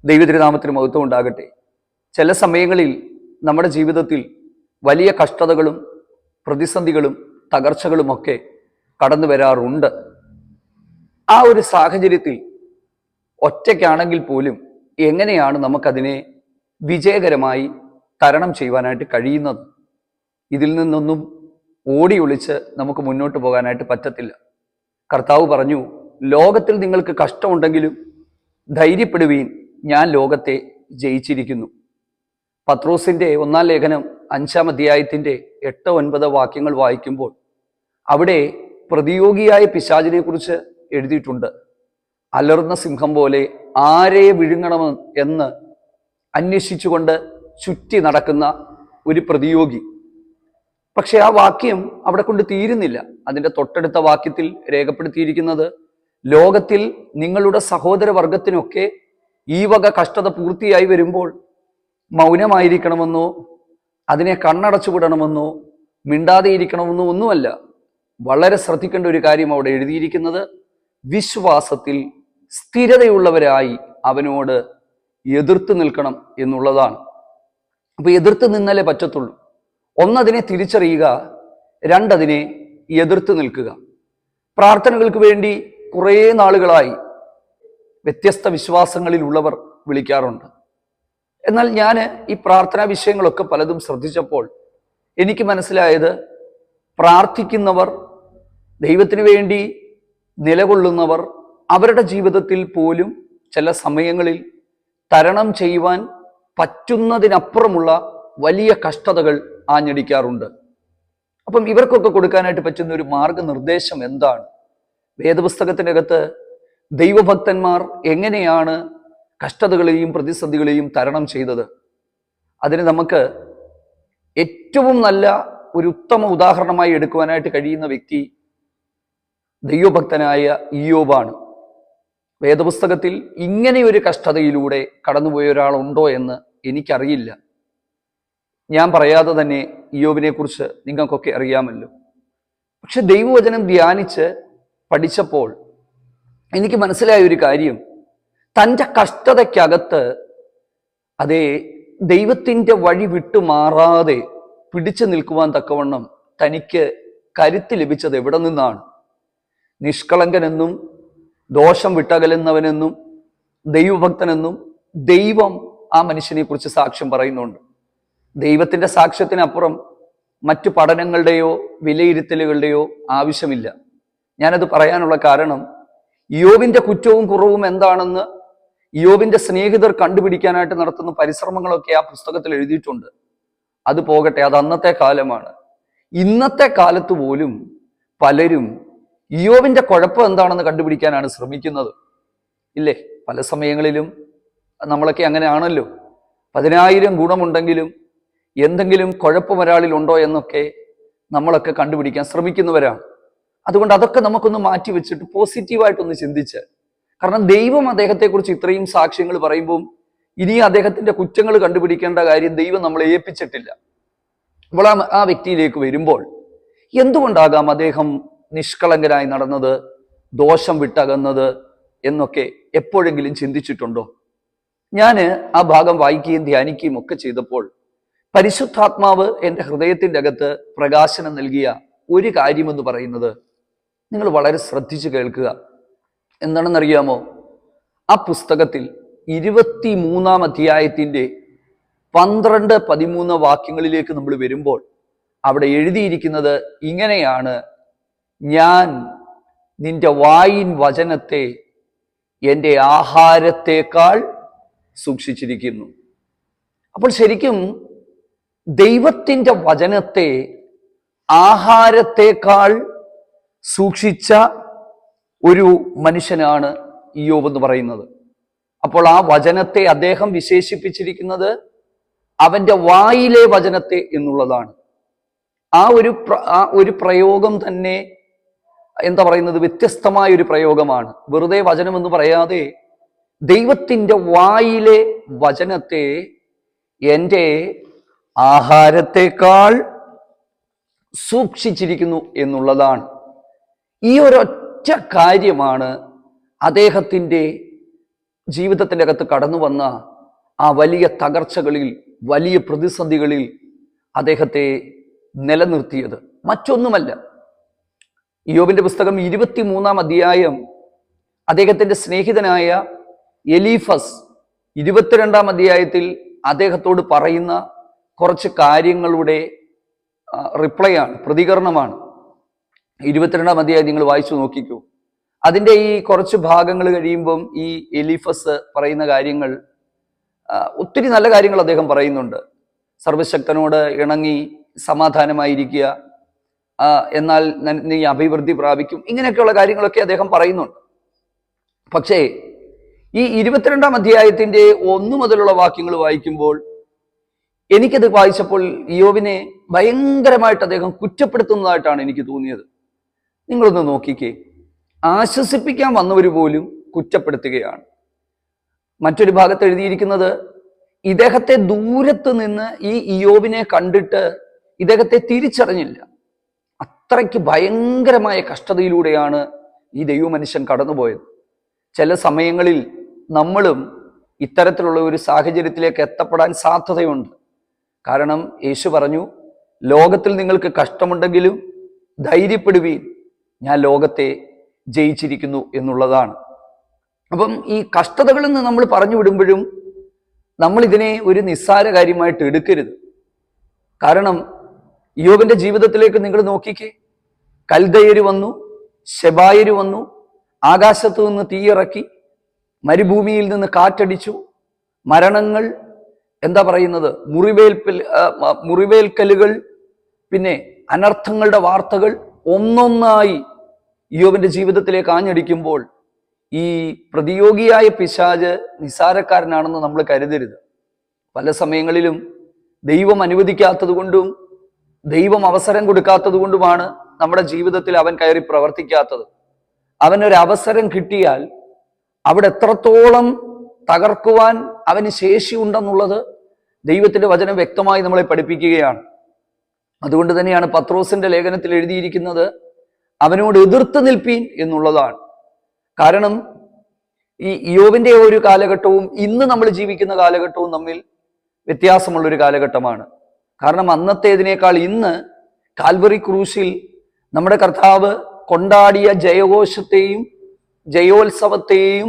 ദൈവതിരുനാമത്തിന് മഹത്വം ഉണ്ടാകട്ടെ. ചില സമയങ്ങളിൽ നമ്മുടെ ജീവിതത്തിൽ വലിയ കഷ്ടതകളും പ്രതിസന്ധികളും തകർച്ചകളുമൊക്കെ കടന്നു വരാറുണ്ട്. ആ ഒരു സാഹചര്യത്തിൽ ഒറ്റയ്ക്കാണെങ്കിൽ പോലും എങ്ങനെയാണ് നമുക്കതിനെ വിജയകരമായി തരണം ചെയ്യുവാനായിട്ട് കഴിയുന്നത്? ഇതിൽ നിന്നൊന്നും ഓടി ഒളിച്ച് നമുക്ക് മുന്നോട്ട് പോകാനായിട്ട് പറ്റത്തില്ല. കർത്താവ് പറഞ്ഞു, ലോകത്തിൽ നിങ്ങൾക്ക് കഷ്ടമുണ്ടെങ്കിലും ധൈര്യപ്പെടുവീൻ, ഞാൻ ലോകത്തെ ജയിച്ചിരിക്കുന്നു. പത്രോസിന്റെ 1-ാം ലേഖനം 5-ാം അധ്യായത്തിന്റെ 8-9 വാക്യങ്ങൾ വായിക്കുമ്പോൾ അവിടെ പ്രതിയോഗിയായ പിശാചിനെ കുറിച്ച് എഴുതിയിട്ടുണ്ട്. അലർന്ന സിംഹം പോലെ ആരെ വിഴുങ്ങണം എന്ന് അന്വേഷിച്ചുകൊണ്ട് ചുറ്റി നടക്കുന്ന ഒരു പ്രതിയോഗി. പക്ഷെ ആ വാക്യം അവിടെ കൊണ്ട് തീരുന്നില്ല. അതിൻ്റെ തൊട്ടടുത്ത വാക്യത്തിൽ രേഖപ്പെടുത്തിയിരിക്കുന്നത്, ലോകത്തിൽ നിങ്ങളുടെ സഹോദരവർഗത്തിനൊക്കെ ഈ വക കഷ്ടത പൂർത്തിയായി വരുമ്പോൾ മൗനമായിരിക്കണമെന്നോ അതിനെ കണ്ണടച്ചുവിടണമെന്നോ മിണ്ടാതെ ഇരിക്കണമെന്നോ ഒന്നുമല്ല. വളരെ ശ്രദ്ധിക്കേണ്ട ഒരു കാര്യം അവിടെ എഴുതിയിരിക്കുന്നത്, വിശ്വാസത്തിൽ സ്ഥിരതയുള്ളവരായി അവനോട് എതിർത്ത് നിൽക്കണം എന്നുള്ളതാണ്. അപ്പൊ എതിർത്ത് നിന്നാലേ പറ്റത്തുള്ളൂ. ഒന്നതിനെ തിരിച്ചറിയുക, രണ്ടതിനെ എതിർത്ത് നിൽക്കുക. പ്രാർത്ഥനകൾക്ക് വേണ്ടി കുറേ നാളുകളായി വ്യത്യസ്ത വിശ്വാസങ്ങളിലുള്ളവർ വിളിക്കാറുണ്ട്. എന്നാൽ ഞാൻ ഈ പ്രാർത്ഥനാ വിഷയങ്ങളൊക്കെ പലതും ശ്രദ്ധിച്ചപ്പോൾ എനിക്ക് മനസ്സിലായത്, പ്രാർത്ഥിക്കുന്നവർ, ദൈവത്തിന് വേണ്ടി നിലകൊള്ളുന്നവർ അവരുടെ ജീവിതത്തിൽ പോലും ചില സമയങ്ങളിൽ തരണം ചെയ്യുവാൻ പറ്റുന്നതിനപ്പുറമുള്ള വലിയ കഷ്ടതകൾ ആഞ്ഞടിക്കാറുണ്ട്. അപ്പം ഇവർക്കൊക്കെ കൊടുക്കാനായിട്ട് പറ്റുന്ന ഒരു മാർഗനിർദ്ദേശം എന്താണ്? വേദപുസ്തകത്തിനകത്ത് ദൈവഭക്തന്മാർ എങ്ങനെയാണ് കഷ്ടതകളെയും പ്രതിസന്ധികളെയും തരണം ചെയ്തത്? അതിന് നമുക്ക് ഏറ്റവും നല്ല ഒരു ഉത്തമ ഉദാഹരണമായി എടുക്കുവാനായിട്ട് കഴിയുന്ന വ്യക്തി ദൈവഭക്തനായ ഇയ്യോബാണ്. വേദപുസ്തകത്തിൽ ഇങ്ങനെ ഒരു കഷ്ടതയിലൂടെ കടന്നുപോയ ഒരാളുണ്ടോ എന്ന് എനിക്കറിയില്ല. ഞാൻ പറയാതെ തന്നെ ഇയ്യോബിനെ കുറിച്ച് നിങ്ങൾക്കൊക്കെ അറിയാമല്ലോ. പക്ഷെ ദൈവവചനം ധ്യാനിച്ച് പഠിച്ചപ്പോൾ എനിക്ക് മനസ്സിലായ ഒരു കാര്യം, തൻ്റെ കഷ്ടതയ്ക്കകത്ത് അതേ ദൈവത്തിൻ്റെ വഴി വിട്ടു മാറാതെ പിടിച്ചു നിൽക്കുവാൻ തക്കവണ്ണം തനിക്ക് കരുത്ത് ലഭിച്ചത് എവിടെ നിന്നാണ്? നിഷ്കളങ്കനെന്നും ദോഷം വിട്ടകലുന്നവനെന്നും ദൈവഭക്തനെന്നും ദൈവം ആ മനുഷ്യനെ കുറിച്ച് സാക്ഷ്യം പറയുന്നുണ്ട്. ദൈവത്തിൻ്റെ സാക്ഷ്യത്തിനപ്പുറം മറ്റു പഠനങ്ങളുടെയോ വിലയിരുത്തലുകളുടെയോ ആവശ്യമില്ല. ഞാനത് പറയാനുള്ള കാരണം, ഇയ്യോബിന്റെ കുറ്റവും കുറവും എന്താണെന്ന് ഇയ്യോബിന്റെ സ്നേഹിതർ കണ്ടുപിടിക്കാനായിട്ട് നടത്തുന്ന പരിശ്രമങ്ങളൊക്കെ ആ പുസ്തകത്തിൽ എഴുതിയിട്ടുണ്ട്. അത് പോകട്ടെ, അത് അന്നത്തെ കാലമാണ്. ഇന്നത്തെ കാലത്ത് പോലും പലരും ഇയ്യോബിന്റെ കുഴപ്പം എന്താണെന്ന് കണ്ടുപിടിക്കാനാണ് ശ്രമിക്കുന്നത്, ഇല്ലേ? പല സമയങ്ങളിലും നമ്മളൊക്കെ അങ്ങനെയാണല്ലോ. 10,000 ഗുണമുണ്ടെങ്കിലും എന്തെങ്കിലും കുഴപ്പം ഒരാളിൽ ഉണ്ടോ എന്നൊക്കെ നമ്മളൊക്കെ കണ്ടുപിടിക്കാൻ ശ്രമിക്കുന്നവരാണ്. അതുകൊണ്ട് അതൊക്കെ നമുക്കൊന്ന് മാറ്റി വെച്ചിട്ട് പോസിറ്റീവായിട്ടൊന്ന് ചിന്തിച്ച്, കാരണം ദൈവം അദ്ദേഹത്തെക്കുറിച്ച് ഇത്രയും സാക്ഷ്യങ്ങൾ പറയുമ്പോൾ ഇനി അദ്ദേഹത്തിന്റെ കുറ്റങ്ങൾ കണ്ടുപിടിക്കേണ്ട കാര്യം ദൈവം നമ്മളെ ഏൽപ്പിച്ചിട്ടില്ല. അപ്പോൾ ആ വ്യക്തിയിലേക്ക് വരുമ്പോൾ, എന്തുകൊണ്ടാകാം അദ്ദേഹം നിഷ്കളങ്കനായി നടന്നത്, ദോഷം വിട്ടകന്നത് എന്നൊക്കെ എപ്പോഴെങ്കിലും ചിന്തിച്ചിട്ടുണ്ടോ? ഞാൻ ആ ഭാഗം വായിക്കുകയും ധ്യാനിക്കുകയും ഒക്കെ ചെയ്തപ്പോൾ പരിശുദ്ധാത്മാവ് എൻ്റെ ഹൃദയത്തിൻ്റെ അകത്ത് പ്രകാശനം നൽകിയ ഒരു കാര്യമെന്ന് പറയുന്നത്, നിങ്ങൾ വളരെ ശ്രദ്ധിച്ച് കേൾക്കുക. എന്താണെന്നറിയാമോ? ആ പുസ്തകത്തിൽ 23-ാം അധ്യായത്തിൻ്റെ 12-13 വാക്യങ്ങളിലേക്ക് നമ്മൾ വരുമ്പോൾ അവിടെ എഴുതിയിരിക്കുന്നത് ഇങ്ങനെയാണ്: ഞാൻ നിന്റെ വായിൻ വചനത്തെ എൻ്റെ ആഹാരത്തേക്കാൾ സൂക്ഷിച്ചിരിക്കുന്നു. അപ്പോൾ ശരിക്കും ദൈവത്തിൻ്റെ വചനത്തെ ആഹാരത്തേക്കാൾ സൂക്ഷിച്ച ഒരു മനുഷ്യനാണ് ഇയ്യോബ് എന്ന് പറയുന്നത്. അപ്പോൾ ആ വചനത്തെ അദ്ദേഹം വിശേഷിപ്പിച്ചിരിക്കുന്നത് അവൻ്റെ വായിലെ വചനത്തെ എന്നുള്ളതാണ്. ആ ഒരു പ്രയോഗം തന്നെ എന്താ പറയുന്നത്, വ്യത്യസ്തമായ ഒരു പ്രയോഗമാണ്. വെറുതെ വചനം എന്ന് പറയാതെ ദൈവത്തിൻ്റെ വായിലെ വചനത്തെ എൻ്റെ ആഹാരത്തേക്കാൾ സൂക്ഷിച്ചിരിക്കുന്നു എന്നുള്ളതാണ്. ഈ ഒരൊറ്റ കാര്യമാണ് അദ്ദേഹത്തിൻ്റെ ജീവിതത്തിൻ്റെ അകത്ത് കടന്നു വന്ന ആ വലിയ തകർച്ചകളിൽ, വലിയ പ്രതിസന്ധികളിൽ അദ്ദേഹത്തെ നിലനിർത്തിയത് മറ്റൊന്നുമല്ല. ഇയ്യോബിന്റെ പുസ്തകം 23-ാം അധ്യായം അദ്ദേഹത്തിന്റെ സ്നേഹിതനായ എലീഫസ് 22-ാം അധ്യായത്തിൽ അദ്ദേഹത്തോട് പറയുന്ന കുറച്ച് കാര്യങ്ങളുടെ റിപ്ലൈ ആണ്, പ്രതികരണമാണ്. 22-ാം അധ്യായം നിങ്ങൾ വായിച്ചു നോക്കിക്കൂ. അതിൻ്റെ ഈ കുറച്ച് ഭാഗങ്ങൾ കഴിയുമ്പം ഈ എലീഫസ് പറയുന്ന കാര്യങ്ങൾ, ഒത്തിരി നല്ല കാര്യങ്ങൾ അദ്ദേഹം പറയുന്നുണ്ട്. സർവശക്തനോട് ഇണങ്ങി സമാധാനമായിരിക്കുക, എന്നാൽ നീ അഭിവൃദ്ധി പ്രാപിക്കും, ഇങ്ങനെയൊക്കെയുള്ള കാര്യങ്ങളൊക്കെ അദ്ദേഹം പറയുന്നുണ്ട്. പക്ഷേ ഈ 22-ാം അധ്യായത്തിന്റെ 1 മുതലുള്ള വാക്യങ്ങൾ വായിക്കുമ്പോൾ എനിക്കത് വായിച്ചപ്പോൾ ഇയ്യോബിനെ ഭയങ്കരമായിട്ട് അദ്ദേഹം കുറ്റപ്പെടുത്തുന്നതായിട്ടാണ് എനിക്ക് തോന്നിയത്. നിങ്ങളൊന്ന് നോക്കിക്കേ, ആശ്വസിപ്പിക്കാൻ വന്നവർ പോലും കുറ്റപ്പെടുത്തുകയാണ്. മറ്റൊരു ഭാഗത്ത് എഴുതിയിരിക്കുന്നത്, ഇദ്ദേഹത്തെ ദൂരത്ത് നിന്ന് ഈ ഇയ്യോബിനെ കണ്ടിട്ട് ഇദ്ദേഹത്തെ തിരിച്ചറിഞ്ഞില്ല. അത്രയ്ക്ക് ഭയങ്കരമായ കഷ്ടതയിലൂടെയാണ് ഈ ദൈവമനുഷ്യൻ കടന്നുപോയത്. ചില സമയങ്ങളിൽ നമ്മളും ഇത്തരത്തിലുള്ള ഒരു സാഹചര്യത്തിലേക്ക് എത്തപ്പെടാൻ സാധ്യതയുണ്ട്. കാരണം യേശു പറഞ്ഞു, ലോകത്തിൽ നിങ്ങൾക്ക് കഷ്ടമുണ്ടെങ്കിലും ധൈര്യപ്പെടുവീൻ, ഞാൻ ലോകത്തെ ജയിച്ചിരിക്കുന്നു എന്നുള്ളതാണ്. അപ്പം ഈ കഷ്ടതകളിൽ നിന്ന് നമ്മൾ പറഞ്ഞു വിടുമ്പോഴും നമ്മൾ ഇതിനെ ഒരു നിസ്സാര കാര്യമായിട്ട് എടുക്കരുത്. കാരണം ഇയ്യോബിന്റെ ജീവിതത്തിലേക്ക് നിങ്ങൾ നോക്കിക്കേ, കൽദയര് വന്നു, ശെബായര് വന്നു, ആകാശത്തു നിന്ന് തീയിറക്കി, മരുഭൂമിയിൽ നിന്ന് കാറ്റടിച്ചു, മരണങ്ങൾ, എന്താ പറയുന്നത്, മുറിവേൽക്കലുകൾ, പിന്നെ അനർത്ഥങ്ങളുടെ വാർത്തകൾ ഒന്നൊന്നായി ഇയ്യോബിന്റെ ജീവിതത്തിലേക്ക് ആഞ്ഞടിക്കുമ്പോൾ ഈ പ്രതിയോഗിയായ പിശാച് നിസ്സാരക്കാരനാണെന്ന് നമ്മൾ കരുതരുത്. പല സമയങ്ങളിലും ദൈവം അനുവദിക്കാത്തത് കൊണ്ടും ദൈവം അവസരം കൊടുക്കാത്തത് കൊണ്ടുമാണ് നമ്മുടെ ജീവിതത്തിൽ അവൻ കയറി പ്രവർത്തിക്കാത്തത്. അവനൊരു അവസരം കിട്ടിയാൽ അവിടെ എത്രത്തോളം തകർക്കുവാൻ അവന് ശേഷിയുണ്ടെന്നുള്ളത് ദൈവത്തിന്റെ വചനം വ്യക്തമായി നമ്മളെ പഠിപ്പിക്കുകയാണ്. അതുകൊണ്ട് തന്നെയാണ് പത്രോസിന്റെ ലേഖനത്തിൽ എഴുതിയിരിക്കുന്നത്, അവനോട് എതിർത്ത് നിൽപ്പീൻ എന്നുള്ളതാണ്. കാരണം ഈ ഇയ്യോബിന്റെ ഒരു കാലഘട്ടവും ഇന്ന് നമ്മൾ ജീവിക്കുന്ന കാലഘട്ടവും തമ്മിൽ വ്യത്യാസമുള്ളൊരു കാലഘട്ടമാണ്. കാരണം അന്നത്തേതിനേക്കാൾ ഇന്ന് കാൽവറി ക്രൂശിൽ നമ്മുടെ കർത്താവ് കൊണ്ടാടിയ ജയഘോഷത്തെയും ജയോത്സവത്തെയും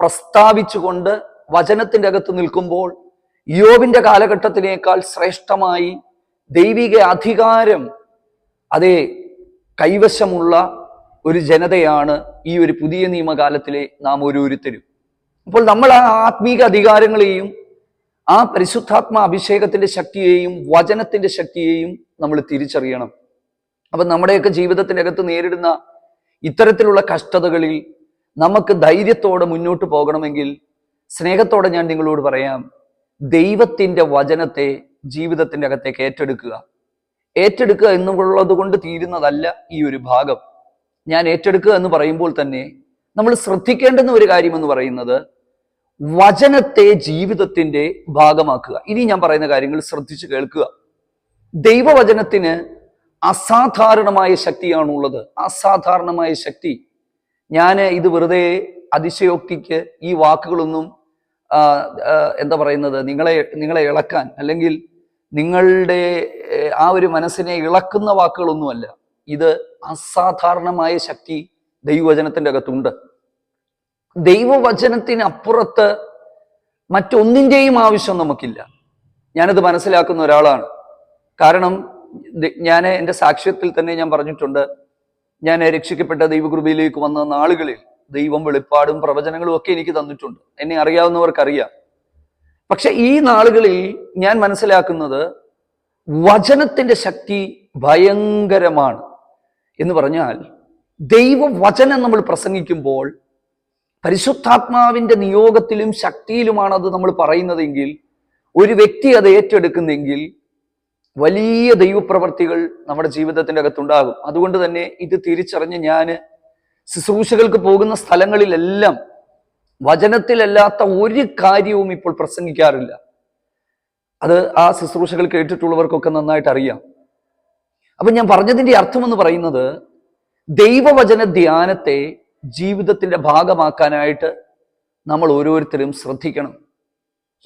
പ്രസ്താവിച്ചുകൊണ്ട് വചനത്തിന്റെ അകത്ത് നിൽക്കുമ്പോൾ ഇയ്യോബിന്റെ കാലഘട്ടത്തിനേക്കാൾ ശ്രേഷ്ഠമായി ദൈവിക അധികാരം അതേ കൈവശമുള്ള ഒരു ജനതയാണ് ഈ ഒരു പുതിയ നിയമകാലത്തിലെ നാം ഓരോരുത്തരും. അപ്പോൾ നമ്മൾ ആ ആത്മീക അധികാരങ്ങളെയും ആ പരിശുദ്ധാത്മ അഭിഷേകത്തിന്റെ ശക്തിയെയും വചനത്തിന്റെ ശക്തിയെയും നമ്മൾ തിരിച്ചറിയണം. അപ്പൊ നമ്മുടെയൊക്കെ ജീവിതത്തിന്റെ അകത്ത് നേരിടുന്ന ഇത്തരത്തിലുള്ള കഷ്ടതകളിൽ നമുക്ക് ധൈര്യത്തോടെ മുന്നോട്ട് പോകണമെങ്കിൽ സ്നേഹത്തോടെ ഞാൻ നിങ്ങളോട് പറയാം, ദൈവത്തിന്റെ വചനത്തെ ജീവിതത്തിന്റെ അകത്തേക്ക് ഏറ്റെടുക്കുക എന്നുള്ളത് കൊണ്ട് തീരുന്നതല്ല ഈ ഒരു ഭാഗം. ഞാൻ ഏറ്റെടുക്കുക എന്ന് പറയുമ്പോൾ തന്നെ നമ്മൾ ശ്രദ്ധിക്കേണ്ടുന്ന ഒരു കാര്യം എന്ന് പറയുന്നത് വചനത്തെ ജീവിതത്തിന്റെ ഭാഗമാക്കുക. ഇനി ഞാൻ പറയുന്ന കാര്യങ്ങൾ ശ്രദ്ധിച്ച് കേൾക്കുക. ദൈവവചനത്തിന് അസാധാരണമായ ശക്തിയാണുള്ളത്, അസാധാരണമായ ശക്തി. ഞാൻ ഇത് വെറുതെ അതിശയോക്തിക്ക് ഈ വാക്കുകളൊന്നും എന്താ പറയുന്നത്, നിങ്ങളെ ഇളക്കാൻ അല്ലെങ്കിൽ നിങ്ങളുടെ ആ ഒരു മനസ്സിനെ ഇളക്കുന്ന വാക്കുകളൊന്നുമല്ല. ഇത് അസാധാരണമായ ശക്തി ദൈവവചനത്തിന്റെ അകത്തുണ്ട്. ദൈവവചനത്തിനപ്പുറത്ത് മറ്റൊന്നിൻ്റെയും ആവശ്യം നമുക്കില്ല. ഞാനത് മനസ്സിലാക്കുന്ന ഒരാളാണ്. കാരണം ഞാൻ എൻ്റെ സാക്ഷ്യത്തിൽ തന്നെ ഞാൻ പറഞ്ഞിട്ടുണ്ട്, ഞാൻ രക്ഷിക്കപ്പെട്ട ദൈവകൃപയിലേക്ക് വന്ന നാളുകളിൽ ദൈവം വെളിപ്പാടും പ്രവചനങ്ങളും ഒക്കെ എനിക്ക് തന്നിട്ടുണ്ട്. എന്നെ അറിയാവുന്നവർക്കറിയാം. പക്ഷെ ഈ നാളുകളിൽ ഞാൻ മനസ്സിലാക്കുന്നത് വചനത്തിന്റെ ശക്തി ഭയങ്കരമാണ്. എന്ന് പറഞ്ഞാൽ ദൈവവചനം നമ്മൾ പ്രസംഗിക്കുമ്പോൾ പരിശുദ്ധാത്മാവിന്റെ നിയോഗത്തിലും ശക്തിയിലുമാണ് അത് നമ്മൾ പറയുന്നതെങ്കിൽ, ഒരു വ്യക്തി അത് ഏറ്റെടുക്കുന്നെങ്കിൽ വലിയ ദൈവപ്രവർത്തികൾ നമ്മുടെ ജീവിതത്തിന്റെ അകത്തുണ്ടാകും. അതുകൊണ്ട് തന്നെ ഇത് തിരിച്ചറിഞ്ഞ് ഞാൻ ശുശ്രൂഷകൾക്ക് പോകുന്ന സ്ഥലങ്ങളിലെല്ലാം വചനത്തിലല്ലാത്ത ഒരു കാര്യവും ഇപ്പോൾ പ്രസംഗിക്കാറില്ല. അത് ആ ശുശ്രൂഷകൾ കേട്ടിട്ടുള്ളവർക്കൊക്കെ നന്നായിട്ട് അറിയാം. അപ്പൊ ഞാൻ പറഞ്ഞതിന്റെ അർത്ഥം എന്ന് പറയുന്നത്, ദൈവവചന ധ്യാനത്തെ ജീവിതത്തിന്റെ ഭാഗമാക്കാനായിട്ട് നമ്മൾ ഓരോരുത്തരും ശ്രദ്ധിക്കണം.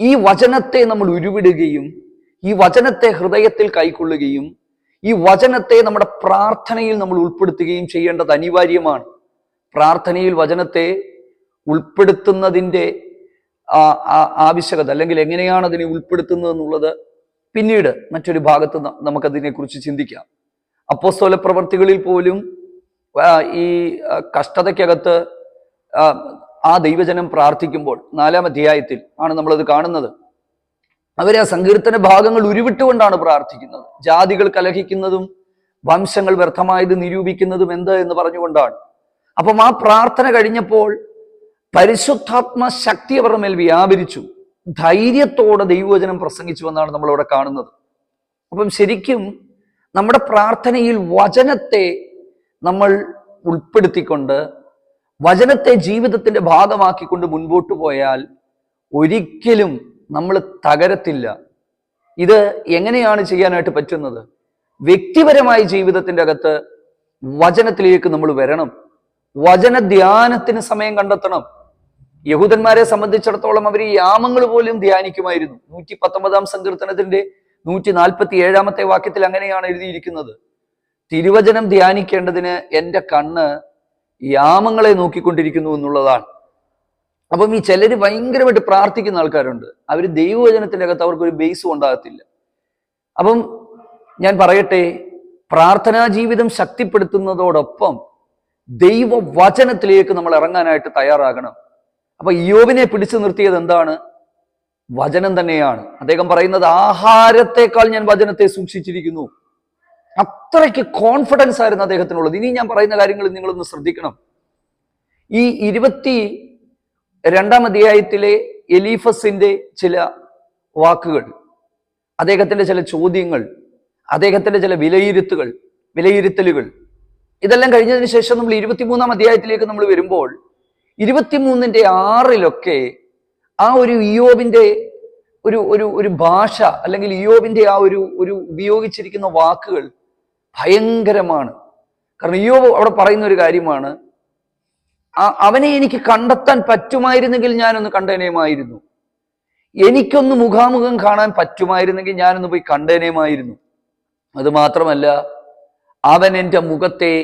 ഈ വചനത്തെ നമ്മൾ ഉരുവിടുകയും ഈ വചനത്തെ ഹൃദയത്തിൽ കൈക്കൊള്ളുകയും ഈ വചനത്തെ നമ്മുടെ പ്രാർത്ഥനയിൽ നമ്മൾ ഉൾപ്പെടുത്തുകയും ചെയ്യേണ്ടത് അനിവാര്യമാണ്. പ്രാർത്ഥനയിൽ വചനത്തെ ഉൾപ്പെടുത്തുന്നതിൻ്റെ ആവശ്യകത, അല്ലെങ്കിൽ എങ്ങനെയാണ് അതിനെ ഉൾപ്പെടുത്തുന്നത് എന്നുള്ളത് പിന്നീട് മറ്റൊരു ഭാഗത്ത് നമുക്കതിനെക്കുറിച്ച് ചിന്തിക്കാം. അപ്പോസ്തല പ്രവർത്തികളിൽ പോലും ഈ കഷ്ടതയ്ക്കകത്ത് ആ ദൈവജനം പ്രാർത്ഥിക്കുമ്പോൾ 4-ാം അധ്യായത്തിൽ ആണ് നമ്മളത് കാണുന്നത്. അവരെ ആ സങ്കീർത്തന ഭാഗങ്ങൾ ഉരുവിട്ടുകൊണ്ടാണ് പ്രാർത്ഥിക്കുന്നത്. ജാതികൾ കലഹിക്കുന്നതും വംശങ്ങൾ വ്യർത്ഥമായത് നിരൂപിക്കുന്നതും എന്ത് എന്ന് പറഞ്ഞുകൊണ്ടാണ്. അപ്പം ആ പ്രാർത്ഥന കഴിഞ്ഞപ്പോൾ പരിശുദ്ധാത്മ ശക്തി അവരുടെ മേൽ വ്യാപരിച്ചു. ധൈര്യത്തോടെ ദൈവവചനം പ്രസംഗിച്ചു എന്നാണ് നമ്മളവിടെ കാണുന്നത്. അപ്പം ശരിക്കും നമ്മുടെ പ്രാർത്ഥനയിൽ വചനത്തെ നമ്മൾ ഉൾപ്പെടുത്തിക്കൊണ്ട് വചനത്തെ ജീവിതത്തിന്റെ ഭാഗമാക്കിക്കൊണ്ട് മുൻപോട്ട് പോയാൽ ഒരിക്കലും നമ്മൾ തകരത്തില്ല. ഇത് എങ്ങനെയാണ് ചെയ്യാനായിട്ട് പറ്റുന്നത്? വ്യക്തിപരമായ ജീവിതത്തിന്റെ അകത്ത് വചനത്തിലേക്ക് നമ്മൾ വരണം. വചന ധ്യാനത്തിന് സമയം കണ്ടെത്തണം. യഹൂദന്മാരെ സംബന്ധിച്ചിടത്തോളം അവർ ഈ യാമങ്ങൾ പോലും ധ്യാനിക്കുമായിരുന്നു. 119-ാം സങ്കീർത്തനത്തിന്റെ 147-ാമത്തെ വാക്യത്തിൽ അങ്ങനെയാണ് എഴുതിയിരിക്കുന്നത്. തിരുവചനം ധ്യാനിക്കേണ്ടതിന് എൻ്റെ കണ്ണ് യാമങ്ങളെ നോക്കിക്കൊണ്ടിരിക്കുന്നു എന്നുള്ളതാണ്. അപ്പം ഈ ചിലര് ഭയങ്കരമായിട്ട് പ്രാർത്ഥിക്കുന്ന ആൾക്കാരുണ്ട്. അവർ ദൈവവചനത്തിന്റെ അകത്ത് അവർക്കൊരു ബേസും ഉണ്ടാകത്തില്ല. അപ്പം ഞാൻ പറയട്ടെ, പ്രാർത്ഥനാ ജീവിതം ശക്തിപ്പെടുത്തുന്നതോടൊപ്പം ദൈവവചനത്തിലേക്ക് നമ്മൾ ഇറങ്ങാനായിട്ട് തയ്യാറാകണം. അപ്പൊ ഇയ്യോബിനെ പിടിച്ചു നിർത്തിയത് എന്താണ്? വചനം തന്നെയാണ്. അദ്ദേഹം പറയുന്നത്, ആഹാരത്തെക്കാൾ ഞാൻ വചനത്തെ സൂക്ഷിച്ചിരിക്കുന്നു. അത്രയ്ക്ക് കോൺഫിഡൻസ് ആയിരുന്നു അദ്ദേഹത്തിനുള്ളത്. ഇനി ഞാൻ പറയുന്ന കാര്യങ്ങൾ നിങ്ങളൊന്ന് ശ്രദ്ധിക്കണം. ഈ 22-ാം അധ്യായത്തിലെ എലീഫസിന്റെ ചില വാക്കുകൾ, അദ്ദേഹത്തിന്റെ ചില ചോദ്യങ്ങൾ, അദ്ദേഹത്തിന്റെ ചില വിലയിരുത്തലുകൾ, ഇതെല്ലാം കഴിഞ്ഞതിന് ശേഷം നമ്മൾ 23-ാം അധ്യായത്തിലേക്ക് നമ്മൾ വരുമ്പോൾ 23-ന്റെ 6-ലൊക്കെ ആ ഒരു ഇയ്യോബിന്റെ ഒരു ഭാഷ, അല്ലെങ്കിൽ ഇയ്യോബിന്റെ ആ ഒരു ഉപയോഗിച്ചിരിക്കുന്ന വാക്കുകൾ ഭയങ്കരമാണ്. കാരണം ഇയ്യോബ് അവിടെ പറയുന്ന ഒരു കാര്യമാണ്, അവനെ എനിക്ക് കണ്ടെത്താൻ പറ്റുമായിരുന്നെങ്കിൽ ഞാനൊന്ന് കണ്ടേനേമായിരുന്നു. എനിക്കൊന്ന് മുഖാമുഖം കാണാൻ പറ്റുമായിരുന്നെങ്കിൽ ഞാനൊന്ന് പോയി കണ്ടേനേമായിരുന്നു. അത് മാത്രമല്ല, അവൻ എൻ്റെ മുഖത്തെ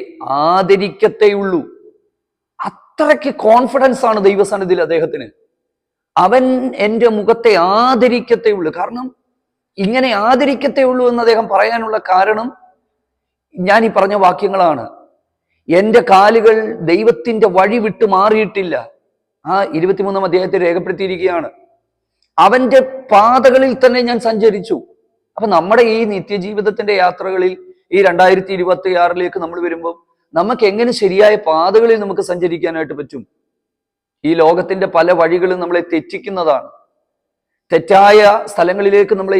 ആദരിക്കത്തേയുള്ളൂ. അത്രയ്ക്ക് കോൺഫിഡൻസ് ആണ് ദൈവസന്നിധിയിൽ അദ്ദേഹത്തിന്. അവൻ എൻ്റെ മുഖത്തെ ആദരിക്കത്തേയുള്ളൂ. കാരണം ഇങ്ങനെ ആദരിക്കത്തേയുള്ളൂ എന്ന് അദ്ദേഹം പറയാനുള്ള കാരണം ഞാൻ ഈ പറഞ്ഞ വാക്യങ്ങളാണ്. എൻ്റെ കാലുകൾ ദൈവത്തിന്റെ വഴി വിട്ട് മാറിയിട്ടില്ല. ആ 23-ാം അധ്യായത്തിൽ രേഖപ്പെടുത്തിയിരിക്കുകയാണ്. അവന്റെ പാതകളിൽ തന്നെ ഞാൻ സഞ്ചരിച്ചു. അപ്പൊ നമ്മുടെ ഈ നിത്യജീവിതത്തിന്റെ യാത്രകളിൽ ഈ 2026-ലേക്ക് നമ്മൾ വരുമ്പോൾ നമുക്ക് എങ്ങനെ ശരിയായ പാതകളിൽ നമുക്ക് സഞ്ചരിക്കാനായിട്ട് പറ്റും? ഈ ലോകത്തിന്റെ പല വഴികളും നമ്മളെ തെറ്റിക്കുന്നതാണ്. തെറ്റായ സ്ഥലങ്ങളിലേക്ക് നമ്മളെ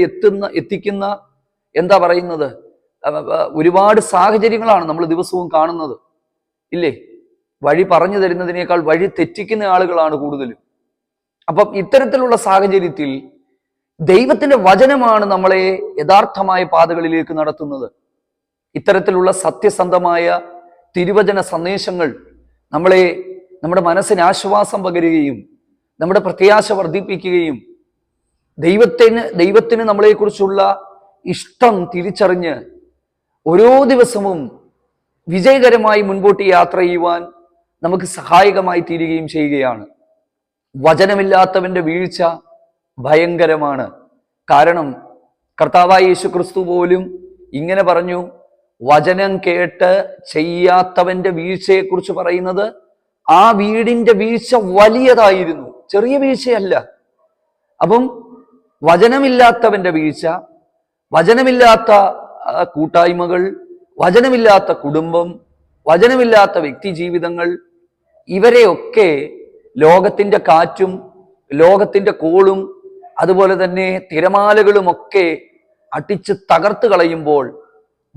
എത്തിക്കുന്ന എന്താ പറയുന്നത്, ഒരുപാട് സാഹചര്യങ്ങളാണ് നമ്മൾ ദിവസവും കാണുന്നത്, ഇല്ലേ? വഴി പറഞ്ഞു തരുന്നതിനേക്കാൾ വഴി തെറ്റിക്കുന്ന ആളുകളാണ് കൂടുതലും. അപ്പം ഇത്തരത്തിലുള്ള സാഹചര്യത്തിൽ ദൈവത്തിന്റെ വചനമാണ് നമ്മളെ യഥാർത്ഥമായ പാതകളിലേക്ക് നടത്തുന്നത്. ഇത്തരത്തിലുള്ള സത്യസന്ധമായ തിരുവചന സന്ദേശങ്ങൾ നമ്മുടെ മനസ്സിന് ആശ്വാസം പകരുകയും നമ്മുടെ പ്രത്യാശ വർദ്ധിപ്പിക്കുകയും ദൈവത്തിന് നമ്മളെക്കുറിച്ചുള്ള ഇഷ്ടം തിരിച്ചറിഞ്ഞ് ഓരോ ദിവസവും വിജയകരമായി മുൻപോട്ട് യാത്ര ചെയ്യുവാൻ നമുക്ക് സഹായകമായി തീരുകയും ചെയ്യുകയാണ്. വചനമില്ലാത്തവന്റെ വീഴ്ച ഭയങ്കരമാണ്. കാരണം കർത്താവായ യേശുക്രിസ്തു പോലും ഇങ്ങനെ പറഞ്ഞു, വചനം കേട്ട് ചെയ്യാത്തവന്റെ വീഴ്ചയെക്കുറിച്ച് പറയുന്നത് ആ വീടിന്റെ വീഴ്ച വലിയതായിരുന്നു, ചെറിയ വീഴ്ചയല്ല. അപ്പം വചനമില്ലാത്തവന്റെ വീഴ്ച, വചനമില്ലാത്ത കൂട്ടായ്മകൾ, വചനമില്ലാത്ത കുടുംബം, വചനമില്ലാത്ത വ്യക്തി ജീവിതങ്ങൾ, ഇവരെയൊക്കെ ലോകത്തിന്റെ കാറ്റും ലോകത്തിന്റെ കോളും അതുപോലെ തന്നെ തിരമാലകളുമൊക്കെ അടിച്ച് തകർത്ത് കളയുമ്പോൾ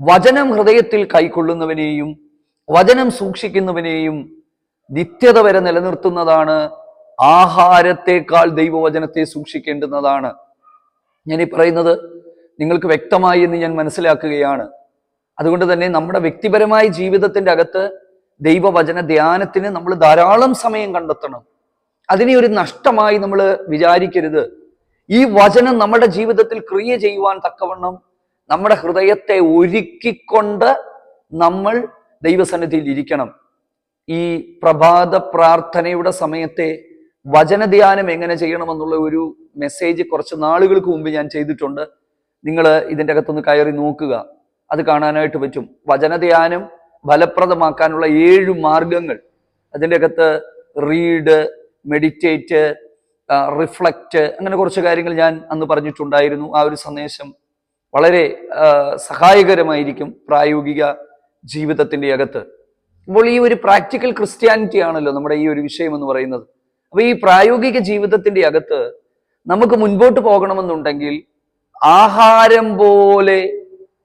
വചനം ഹൃദയത്തിൽ കൈക്കൊള്ളുന്നവനെയും വചനം സൂക്ഷിക്കുന്നവനെയും നിത്യത വരെ നിലനിർത്തുന്നതാണ്. ആഹാരത്തെക്കാൾ ദൈവവചനത്തെ സൂക്ഷിക്കേണ്ടുന്നതാണ്. ഞാൻ ഈ പറയുന്നത് നിങ്ങൾക്ക് വ്യക്തമായി എന്ന് ഞാൻ മനസ്സിലാക്കുകയാണ്. അതുകൊണ്ട് തന്നെ നമ്മുടെ വ്യക്തിപരമായ ജീവിതത്തിന്റെ അകത്ത് ദൈവവചന ധ്യാനത്തിന് നമ്മൾ ധാരാളം സമയം കണ്ടെത്തണം. അതിനെ ഒരു നഷ്ടമായി നമ്മൾ വിചാരിക്കരുത്. ഈ വചനം നമ്മുടെ ജീവിതത്തിൽ ക്രിയ ചെയ്യുവാൻ തക്കവണ്ണം നമ്മുടെ ഹൃദയത്തെ ഒരുക്കിക്കൊണ്ട് നമ്മൾ ദൈവസന്നിധിയിൽ ഇരിക്കണം. ഈ പ്രഭാത പ്രാർത്ഥനയുടെ സമയത്തെ വചനധ്യാനം എങ്ങനെ ചെയ്യണമെന്നുള്ള ഒരു മെസ്സേജ് കുറച്ച് നാളുകൾക്ക് മുമ്പ് ഞാൻ ചെയ്തിട്ടുണ്ട്. നിങ്ങൾ ഇതിൻ്റെ അകത്തൊന്ന് കയറി നോക്കുക, അത് കാണാനായിട്ട് പറ്റും. വചനധ്യാനം ഫലപ്രദമാക്കാനുള്ള 7 മാർഗങ്ങൾ അതിൻ്റെ അകത്ത് റീഡ്, മെഡിറ്റേറ്റ്, റിഫ്ലക്റ്റ്, അങ്ങനെ കുറച്ച് കാര്യങ്ങൾ ഞാൻ അന്ന് പറഞ്ഞിട്ടുണ്ടായിരുന്നു. ആ ഒരു സന്ദേശം വളരെ സഹായകരമായിരിക്കും പ്രായോഗിക ജീവിതത്തിൻ്റെ അകത്ത്. അപ്പോൾ ഈ ഒരു പ്രാക്ടിക്കൽ ക്രിസ്ത്യാനിറ്റി ആണല്ലോ നമ്മുടെ ഈ ഒരു വിഷയം എന്ന് പറയുന്നത്. അപ്പൊ ഈ പ്രായോഗിക ജീവിതത്തിന്റെ അകത്ത് നമുക്ക് മുൻപോട്ട് പോകണമെന്നുണ്ടെങ്കിൽ ആഹാരം പോലെ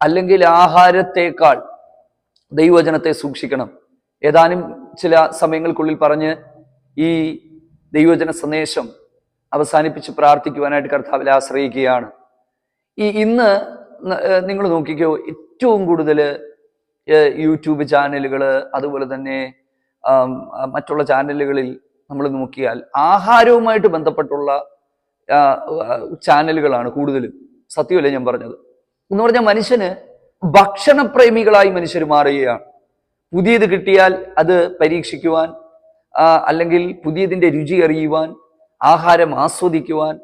അല്ലെങ്കിൽ ആഹാരത്തേക്കാൾ ദൈവവചനത്തെ സൂക്ഷിക്കണം. ഏതാനും ചില സമയങ്ങൾക്കുള്ളിൽ പറഞ്ഞ് ഈ ദൈവവചന സന്ദേശം അവസാനിപ്പിച്ച് പ്രാർത്ഥിക്കുവാനായിട്ട് കർത്താവിൽ ആശ്രയിക്കുകയാണ്. ഇന്ന് നിങ്ങൾ നോക്കിക്കോ, ഏറ്റവും കൂടുതൽ യൂട്യൂബ് ചാനലുകൾ, അതുപോലെ തന്നെ മറ്റുള്ള ചാനലുകളിൽ നമ്മൾ നോക്കിയാൽ ആഹാരവുമായിട്ട് ബന്ധപ്പെട്ടുള്ള ചാനലുകളാണ് കൂടുതലും. സത്യമല്ലേ ഞാൻ പറഞ്ഞത്? എന്ന് പറഞ്ഞാൽ മനുഷ്യന് ഭക്ഷണപ്രേമികളായി മനുഷ്യർ മാറുകയാണ്. പുതിയത് കിട്ടിയാൽ അത് പരീക്ഷിക്കുവാൻ, അല്ലെങ്കിൽ പുതിയതിൻ്റെ രുചി അറിയുവാൻ, ആഹാരം ആസ്വദിക്കുവാൻ,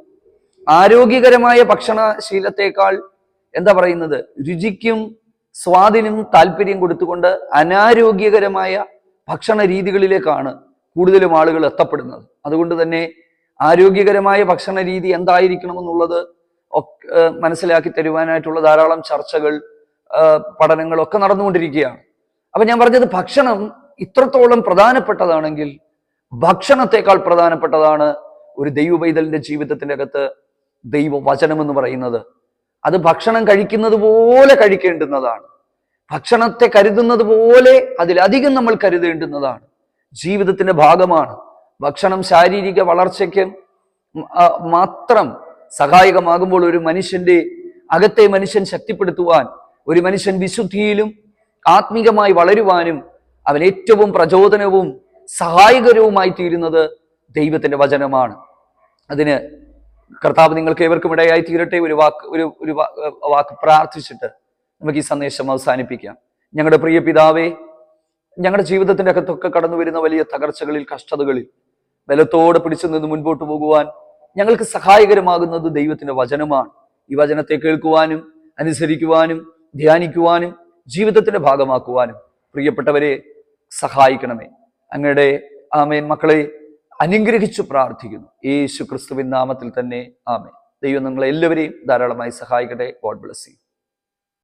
ആരോഗ്യകരമായ ഭക്ഷണശീലത്തെക്കാൾ എന്താ പറയുന്നത്, രുചിക്കും സ്വാദിനും താല്പര്യം കൊടുത്തുകൊണ്ട് അനാരോഗ്യകരമായ ഭക്ഷണ രീതികളിലേക്കാണ് കൂടുതലും ആളുകൾ എത്തപ്പെടുന്നത്. അതുകൊണ്ട് തന്നെ ആരോഗ്യകരമായ ഭക്ഷണ രീതി എന്തായിരിക്കണമെന്നുള്ളത് മനസ്സിലാക്കി തരുവാനായിട്ടുള്ള ധാരാളം ചർച്ചകൾ, പഠനങ്ങളൊക്കെ നടന്നുകൊണ്ടിരിക്കുകയാണ്. അപ്പൊ ഞാൻ പറഞ്ഞത്, ഭക്ഷണം ഇത്രത്തോളം പ്രധാനപ്പെട്ടതാണെങ്കിൽ ഭക്ഷണത്തെക്കാൾ പ്രധാനപ്പെട്ടതാണ് ഒരു ദൈവ പൈതലിന്റെ ജീവിതത്തിന്റെ അകത്ത് ദൈവവചനം എന്ന് പറയുന്നത്. അത് ഭക്ഷണം കഴിക്കുന്നത് പോലെ കഴിക്കേണ്ടുന്നതാണ്. ഭക്ഷണത്തെ കരുതുന്നത് പോലെ അതിലധികം നമ്മൾ കരുതേണ്ടുന്നതാണ്. ജീവിതത്തിന്റെ ഭാഗമാണ്. ഭക്ഷണം ശാരീരിക വളർച്ചയ്ക്ക് മാത്രം സഹായകമാകുമ്പോൾ ഒരു മനുഷ്യന്റെ അകത്തെ മനുഷ്യൻ ശക്തിപ്പെടുത്തുവാൻ, ഒരു മനുഷ്യൻ വിശുദ്ധിയിലും ആത്മീകമായി വളരുവാനും അവൻ ഏറ്റവും പ്രചോദനവും സഹായകരവുമായി തീരുന്നത് ദൈവത്തിന്റെ വചനമാണ്. അതിന് കർത്താവ് നിങ്ങൾക്ക് ഏവർക്കും ഇടയായി തീരട്ടെ. ഒരു വാക്ക് പ്രാർത്ഥിച്ചിട്ട് നമുക്ക് ഈ സന്ദേശം അവസാനിപ്പിക്കാം. ഞങ്ങളുടെ പ്രിയ പിതാവേ, ഞങ്ങളുടെ ജീവിതത്തിന്റെ അകത്തൊക്കെ കടന്നു വരുന്ന വലിയ തകർച്ചകളിൽ, കഷ്ടതകളിൽ ബലത്തോടെ പിടിച്ചു നിന്ന് മുൻപോട്ട് പോകുവാൻ ഞങ്ങൾക്ക് സഹായകരമാകുന്നത് ദൈവത്തിന്റെ വചനമാണ്. ഈ വചനത്തെ കേൾക്കുവാനും അനുസരിക്കുവാനും ധ്യാനിക്കുവാനും ജീവിതത്തിന്റെ ഭാഗമാക്കുവാനും പ്രിയപ്പെട്ടവരെ സഹായിക്കണമേ. അങ്ങയുടെ ആമേൻ മക്കളെ അനുഗ്രഹിച്ചു പ്രാർത്ഥിക്കുന്നു യേശു ക്രിസ്തുവിൻ നാമത്തിൽ തന്നെ. ആമേൻ. ദൈവം നിങ്ങളെ എല്ലാവരെയും ധാരാളമായി സഹായിക്കട്ടെ. God bless you.